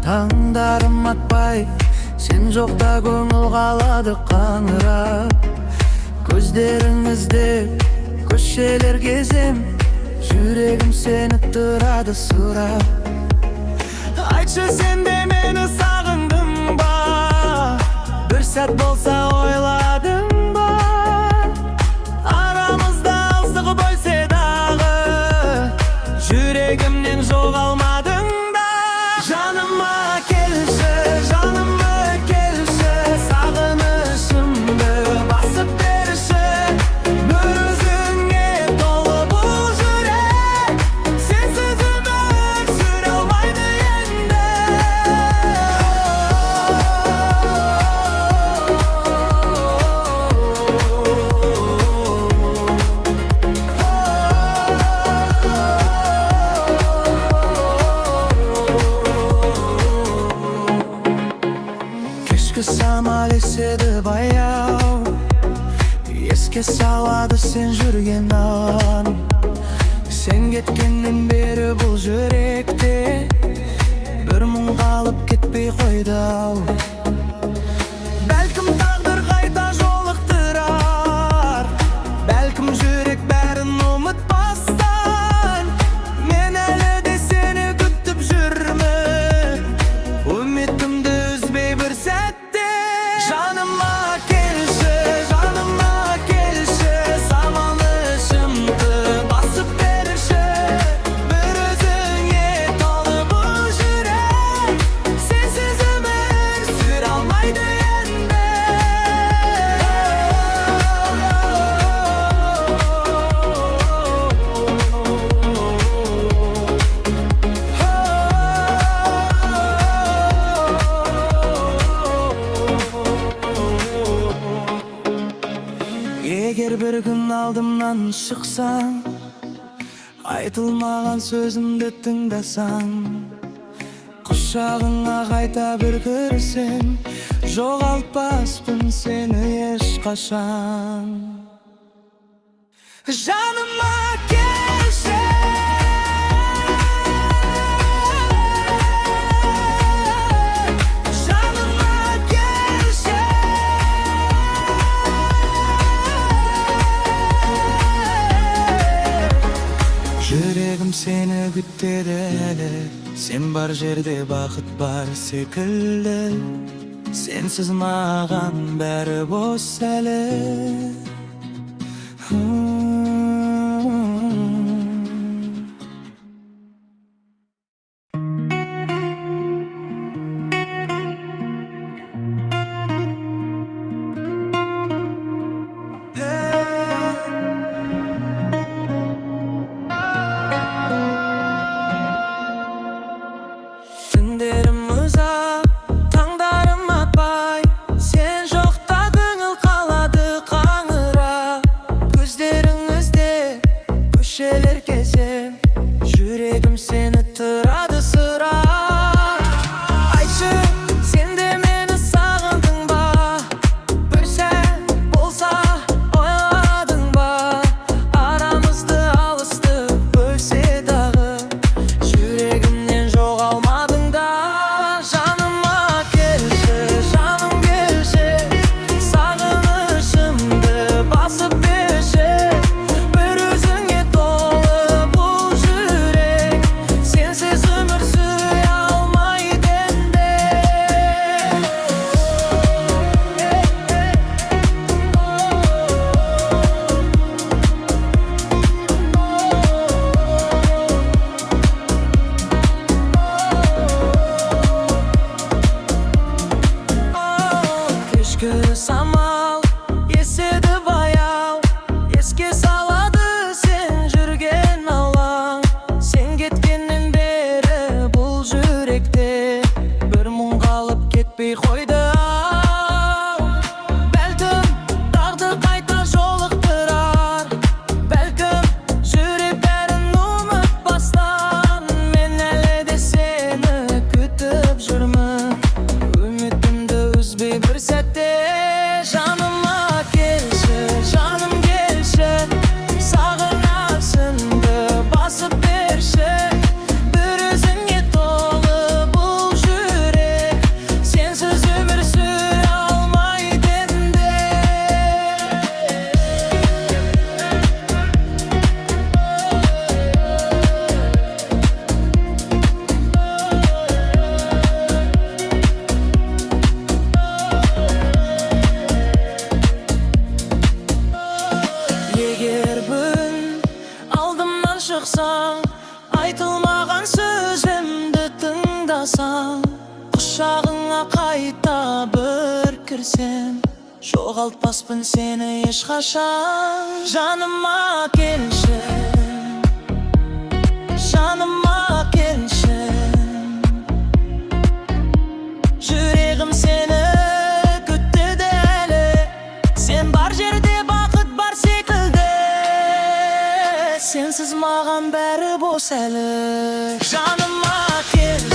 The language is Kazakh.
Tаңдарым атпай, сен жоқта көңіл қалады қаңырап. Көздеріңізде көшелер кезем, жүрегім сені тұрады сұрап. Айтшы, сен де мені сағындың ба? Бір сәт болса ойладың ба? Арамызда алыстық бөлсе дағы, жүрегімнен жоғалмадың да. Жаныма келші, жаныма келші, сағынышымды басып берші. Бір өзіңе толы бұл жүрек, сенсіз өмір сүре алмайды енді. Кешкі самал еседі баяу, еске салады сен жүрген ан. Сен кеткеннен бері бұл жүректе бір мұң қалып кетпей қойды ау. Бәлкім тағдыр қайта жолықтырар, бәлкім жүрек бәрін ұмытпастан. Мен әлі де сені күтіп жүрмін, үмітімді үзбей бір сәтте. Жаныма келші, жаныма келші, сағынышымды басып берші. Бір өзіңе толы бұл жүрек, сенсіз өмір сүре алмайды енді. Егер бір күн алдымнан шықсаң, айтылмаған сөзімді тыңдасаң, құшағыңа қайта бір кірсем, жоғалтпаспын сені ешқашан. Жаныма келші, жаныма келші. Жүрегім сені күтеді әлі, сен бар жерде бақыт бар секілді. Сенсіз маған бәрі бос әлі. Түндерім ұзақ, таңдарым атпай, сен жоқта көңіл қалады қаңырап. Көздеріңізде көшелер кезем, жүрегім сені тұрады сұрап. Айтшы, сен де мені сағындың ба? Бір сәт болса ойладың ба? Арамызды алыстық бөлсе дағы, жүрегімнен жоғалмадың да. Жаныма келші, жаным келші, сағынышымды басып берші. Бір өзіңе толы бұл жүрек, сенсіз болсаң, құшағыңа қайта бір кірсем, жоғалтпаспын сені ешқашан. Жаныма келші, жаныма келші, жүрегім сені күтті әлі. Сен бар жерде бақыт бар секілді, сенсіз маған бәрі бос әлі. Жаныма келші,